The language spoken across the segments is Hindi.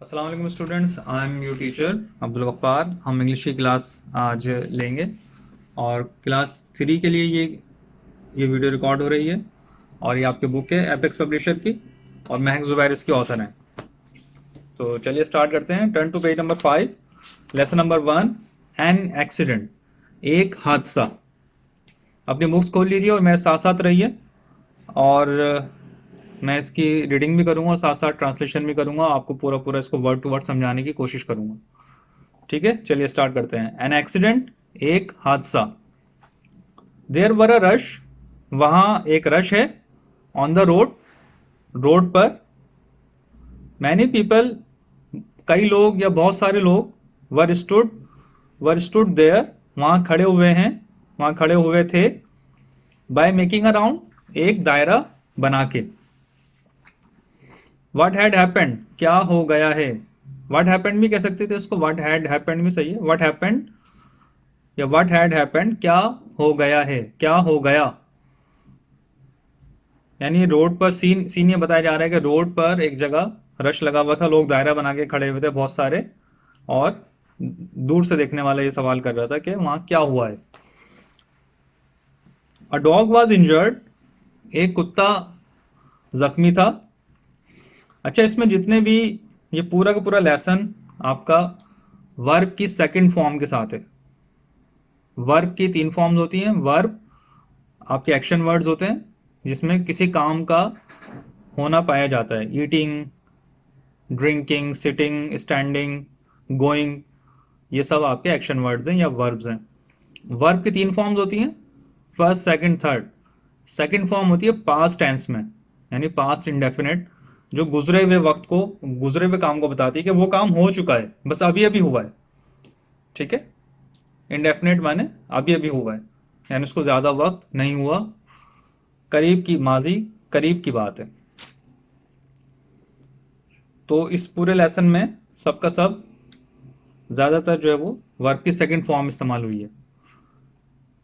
अस्सलाम वालेकुम students, I am your teacher Abdul Ghaffar. हम इंग्लिश की क्लास आज लेंगे और क्लास 3 के लिए ये वीडियो रिकॉर्ड हो रही है और ये आपकी बुक है एपेक्स पब्लिशर की और महक ज़ुबैर इसके ऑथर हैं। तो चलिए स्टार्ट करते हैं। Turn to page number 5, lesson number 1, an accident, एक हादसा। अपनी बुक्स खोल लीजिए और मेरे साथ साथ रहिए और मैं इसकी रीडिंग भी करूंगा और साथ साथ ट्रांसलेशन भी करूंगा। आपको पूरा पूरा इसको वर्ड टू वर्ड समझाने की कोशिश करूंगा। ठीक है, चलिए स्टार्ट करते हैं। एन एक्सीडेंट, एक हादसा। देयर वर अ रश, वहां एक रश है। ऑन द रोड, रोड पर। मैनी पीपल, कई लोग या बहुत सारे लोग। वर स्टूड देयर, वहां खड़े हुए हैं, वहां खड़े हुए थे। बाय मेकिंग अ राउंड, एक दायरा बना के। व्हाट हैड हैपेंड, क्या हो गया है। व्हाट हैपेंड भी कह सकते थे इसको, व्हाट हैड हैपेंड भी सही है। व्हाट हैपेंड या व्हाट हैड हैपेंड, क्या हो गया है, क्या हो गया। यानी रोड पर सीन ये बताया जा रहा है कि रोड पर एक जगह रश लगा हुआ था, लोग दायरा बना के खड़े हुए थे बहुत सारे, और दूर से देखने वाला ये सवाल कर रहा था कि वहां क्या हुआ है। अ डॉग वॉज इंजर्ड, एक कुत्ता जख्मी था। अच्छा, इसमें जितने भी ये पूरा का पूरा लेसन आपका वर्ब की सेकंड फॉर्म के साथ है। वर्ब की 3 फॉर्म्स होती हैं। वर्ब आपके एक्शन वर्ड्स होते हैं जिसमें किसी काम का होना पाया जाता है। Eating, drinking, sitting, standing, going, ये सब आपके एक्शन वर्ड्स हैं या वर्ब्स हैं। वर्ब की 3 फॉर्म्स होती हैं, first, second, third. Second form होती है पास्ट टेंस में, यानी पास्ट इंडेफिनिट, जो गुजरे हुए वक्त को, गुजरे हुए काम को बताती है कि वो काम हो चुका है, बस अभी अभी हुआ है। ठीक है, इंडेफिनिट माने अभी अभी हुआ है, यानी उसको ज्यादा वक्त नहीं हुआ, करीब की माजी, करीब की बात है। तो इस पूरे लेसन में सबका सब ज्यादातर जो है वो वर्ब की सेकंड फॉर्म इस्तेमाल हुई है,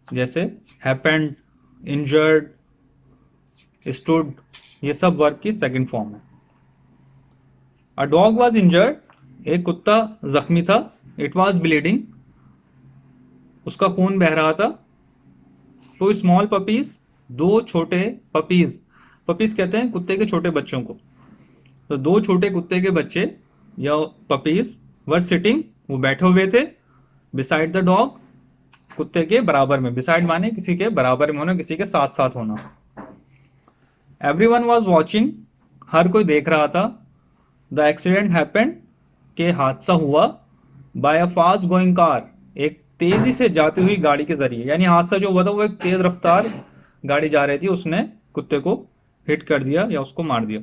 जैसे हैपेंड, इंजर्ड, स्टूड, ये सब वर्ब की सेकंड फॉर्म है। अ डॉग वाज इंजर्ड, एक कुत्ता जख्मी था। इट वाज ब्लीडिंग, उसका खून बह रहा था। टू स्मॉल पपीज, दो छोटे पपीज, पपीज कहते हैं कुत्ते के छोटे बच्चों को। तो दो छोटे कुत्ते के बच्चे या पपीज वर सिटिंग, वो बैठे हुए थे। बिसाइड द डॉग, कुत्ते के बराबर में। बिसाइड माने किसी के बराबर में होना, किसी के साथ साथ होना। एवरी वन वॉज वॉचिंग, हर कोई देख रहा था। द एक्सीडेंट हैपेंड, के हादसा हुआ। By a fast going car, एक तेजी से जाती हुई गाड़ी के जरिए। यानी हादसा जो हुआ था वो एक तेज रफ्तार गाड़ी जा रही थी, उसने कुत्ते को हिट कर दिया या उसको मार दिया।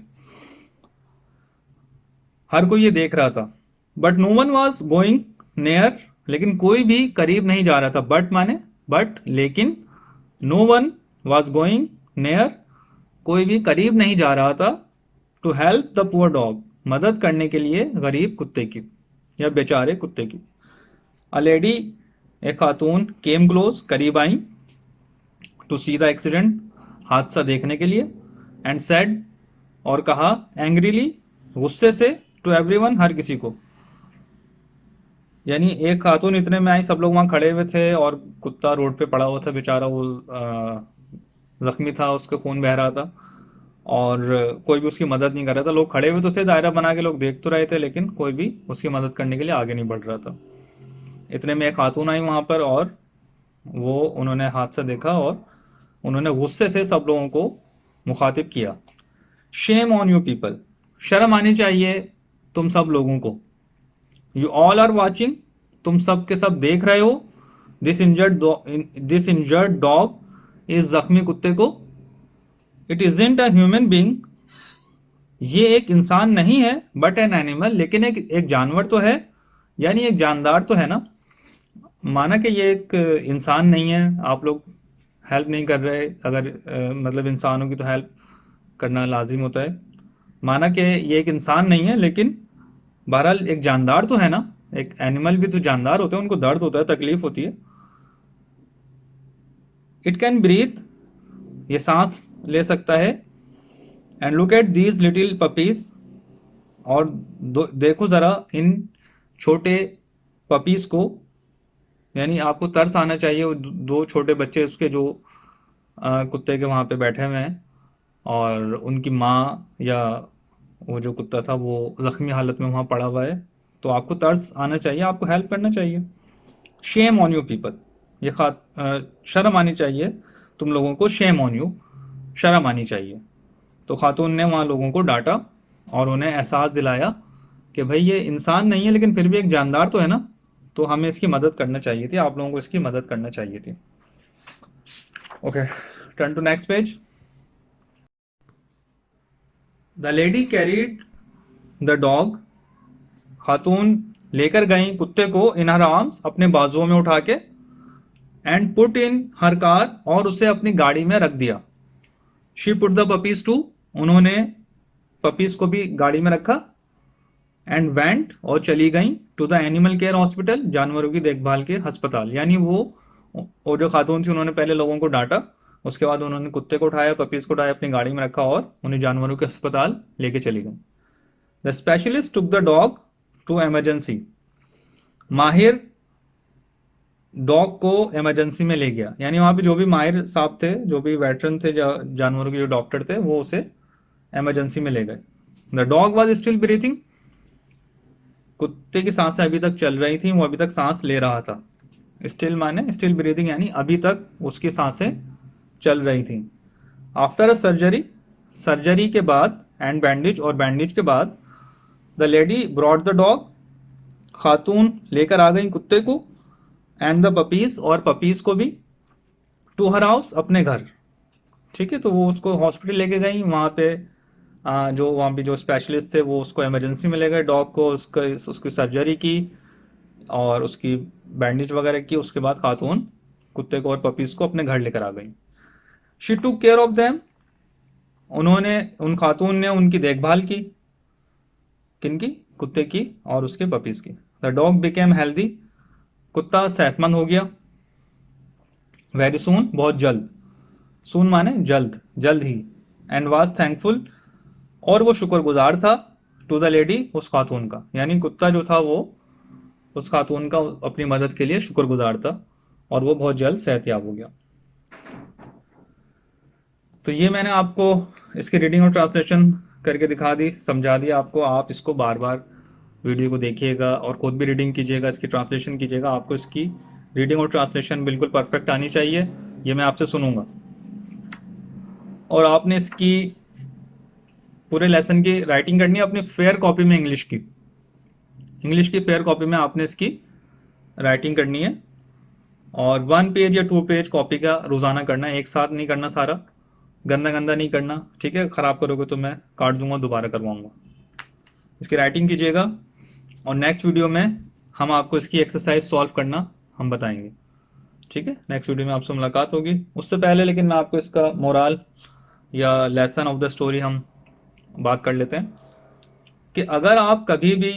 हर कोई ये देख रहा था। But no one was going near, लेकिन कोई भी करीब नहीं जा रहा था। बट माने बट, लेकिन। No one was going near, कोई भी करीब नहीं जा रहा था। To help the poor dog, मदद करने के लिए गरीब कुत्ते की या बेचारे कुत्ते की। अ लेडी, एक खातून, केम क्लोज, करीब आई। टू सी द एक्सीडेंट, हादसा देखने के लिए। एंड सेड, और कहा, एंग्रीली, गुस्से से। टू एवरीवन, हर किसी को। यानी एक खातून इतने में आई, सब लोग वहां खड़े हुए थे और कुत्ता रोड पे पड़ा हुआ था बेचारा, वो जख्मी था, उसका खून बह रहा था और कोई भी उसकी मदद नहीं कर रहा था। लोग खड़े हुए तो थे दायरा बना के, लोग देख तो रहे थे, लेकिन कोई भी उसकी मदद करने के लिए आगे नहीं बढ़ रहा था। इतने में एक खातून आई वहां पर और वो, उन्होंने हादसा देखा और उन्होंने गुस्से से सब लोगों को मुखातिब किया। शेम ऑन यू पीपल, शर्म आनी चाहिए तुम सब लोगों को। यू ऑल आर वॉचिंग, तुम सब के सब देख रहे हो। दिस इंजर्ड डॉग, इस जख्मी कुत्ते को। It isn't a human being, ये एक इंसान नहीं है। बट एन एनिमल, लेकिन एक जानवर तो है, यानी एक जानदार तो है ना। माना कि ये एक इंसान नहीं है, आप लोग हेल्प नहीं कर रहे, अगर मतलब इंसानों की तो हेल्प करना लाजिम होता है। माना कि ये एक इंसान नहीं है, लेकिन बहरहाल एक जानदार तो है ना। एक एनिमल भी तो जानदार होते हैं, उनको दर्द होता है, तकलीफ होती है। इट कैन ब्रीथ, ये सांस ले सकता है। And look at these little puppies, और देखो ज़रा इन छोटे पपीज़ को, यानी आपको तरस आना चाहिए वो दो छोटे बच्चे उसके जो कुत्ते के वहाँ पे बैठे हुए हैं, और उनकी माँ या वो जो कुत्ता था वो ज़ख्मी हालत में वहाँ पड़ा हुआ है। तो आपको तरस आना चाहिए, आपको हेल्प करना चाहिए। शेम ऑन यू पीपल, ये शर्म आनी चाहिए तुम लोगों को, शेम ऑन यू, शर्म आनी चाहिए। तो खातून ने वहाँ लोगों को डांटा और उन्हें एहसास दिलाया कि भाई ये इंसान नहीं है लेकिन फिर भी एक जानदार तो है ना, तो हमें इसकी मदद करना चाहिए थी, आप लोगों को इसकी मदद करना चाहिए थी। Okay, turn to next page. The lady carried the dog, खातून लेकर गई कुत्ते को इन हर आर्म्स, अपने बाजुओं में उठा के, and put in her car, और उसे अपनी गाड़ी में रख दिया। She put the puppies too, उन्होंने पपीज को भी गाड़ी में रखा, एंड वेंट, और चली गई, to the animal care hospital, जानवरों की देखभाल के अस्पताल। यानी वो जो खातून थी उन्होंने पहले लोगों को डांटा, उसके बाद उन्होंने कुत्ते को उठाया, पपीज को उठाया, अपनी गाड़ी में रखा और उन्हें जानवरों के अस्पताल लेके चली गई। The specialist took the dog to emergency, माहिर डॉग को इमरजेंसी में ले गया। यानी वहां पे जो भी माहिर साहब थे, जो भी वेटरन थे, जानवरों के जो डॉक्टर थे, वो उसे इमरजेंसी में ले गए। The dog was still breathing, कुत्ते की सांसें अभी तक चल रही थी, वो अभी तक सांस ले रहा था। स्टिल माने स्टिल ब्रीदिंग, यानी अभी तक उसकी सांसें चल रही थी। आफ्टर अ सर्जरी, सर्जरी के बाद, एंड बैंडेज, और बैंडेज के बाद, the lady brought the dog, खातून लेकर आ गई कुत्ते को, एंड द पपीज, और पपीज को भी, टू हर हाउस, अपने घर। ठीक है, तो वो उसको हॉस्पिटल लेके गई, वहाँ पे जो वहाँ पे जो स्पेशलिस्ट थे वो उसको इमरजेंसी में ले गए, डॉग को, उसकी सर्जरी की और उसकी बैंडेज वगैरह की। उसके बाद खातून कुत्ते को और पपीज को अपने घर लेकर आ गई। She took care of them, उन्होंने, उन खातून ने उनकी देखभाल की, किनकी, कुत्ते की और उसके पपीज की। द डॉग बिकेम हेल्दी, कुत्ता सेहतमंद हो गया। वेरी सून, बहुत जल्द, सून माने जल्द, जल्द ही। एंड वाज थैंकफुल, और वो शुक्रगुजार था, टू द लेडी, उस खातून का, यानी कुत्ता जो था वो उस खातून का अपनी मदद के लिए शुक्रगुजार था, और वो बहुत जल्द सेहतयाब हो गया। तो ये मैंने आपको इसकी रीडिंग और ट्रांसलेशन करके दिखा दी, समझा दिया आपको। आप इसको बार बार वीडियो को देखिएगा और खुद भी रीडिंग कीजिएगा, इसकी ट्रांसलेशन कीजिएगा। आपको इसकी रीडिंग और ट्रांसलेशन बिल्कुल परफेक्ट आनी चाहिए, ये मैं आपसे सुनूंगा। और आपने इसकी पूरे लेसन की राइटिंग करनी है अपनी फेयर कॉपी में, इंग्लिश की फेयर कॉपी में आपने इसकी राइटिंग करनी है। और 1 पेज या 2 पेज कॉपी का रोजाना करना है, एक साथ नहीं करना सारा, गंदा गंदा नहीं करना, ठीक है, खराब करोगे तो मैं काट दूंगा, दोबारा करवाऊंगा। इसकी राइटिंग कीजिएगा, और नेक्स्ट वीडियो में हम आपको इसकी एक्सरसाइज सॉल्व करना हम बताएंगे। ठीक है, नेक्स्ट वीडियो में आपसे मुलाकात होगी। उससे पहले लेकिन मैं आपको इसका मोरल या लेसन ऑफ द स्टोरी हम बात कर लेते हैं, कि अगर आप कभी भी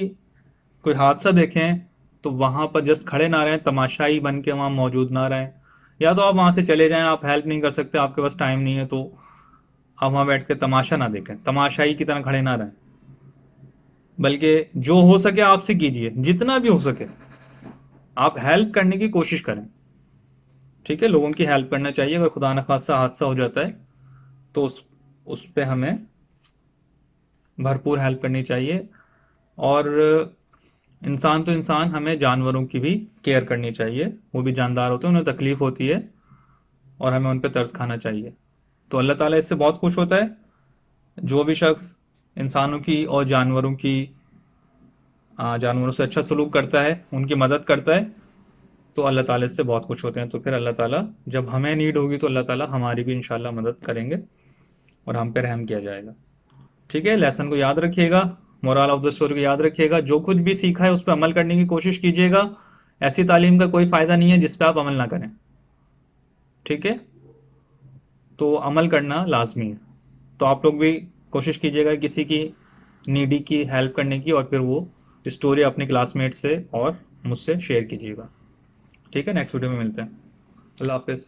कोई हादसा देखें तो वहां पर जस्ट खड़े ना रहें, तमाशाई बन के वहां मौजूद ना रहें। या तो आप वहां से चले जाएं, आप हेल्प नहीं कर सकते, आपके पास टाइम नहीं है, तो आप वहां बैठ के तमाशा ना देखें, तमाशाई की तरह खड़े ना रहें, बल्कि जो हो सके आपसे कीजिए, जितना भी हो सके आप हेल्प करने की कोशिश करें। ठीक है, लोगों की हेल्प करना चाहिए। अगर खुदा न खास्ता हादसा हो जाता है तो उस पे हमें भरपूर हेल्प करनी चाहिए। और इंसान तो इंसान, हमें जानवरों की भी केयर करनी चाहिए, वो भी जानदार होते हैं, उन्हें तकलीफ होती है और हमें उन पर तरस खाना चाहिए। तो अल्लाह ताला इससे बहुत खुश होता है, जो भी शख्स इंसानों की और जानवरों की जानवरों से अच्छा सलूक करता है, उनकी मदद करता है, तो अल्लाह ताला इससे बहुत खुश होते हैं। तो फिर अल्लाह ताला जब हमें नीड होगी तो अल्लाह ताला हमारी भी इंशाल्लाह मदद करेंगे और हम पे रहम किया जाएगा। ठीक है, लेसन को याद रखिएगा, मोरल ऑफ द स्टोरी को याद रखिएगा, जो कुछ भी सीखा है उस पर अमल करने की कोशिश कीजिएगा। ऐसी तालीम का कोई फ़ायदा नहीं है जिस पे आप अमल ना करें। ठीक है, तो अमल करना लाजमी है। तो आप लोग भी कोशिश कीजिएगा किसी की नीडी की हेल्प करने की, और फिर वो स्टोरी अपने क्लासमेट से और मुझसे शेयर कीजिएगा। ठीक है, नेक्स्ट वीडियो में मिलते हैं। अल्लाह हाफिज़।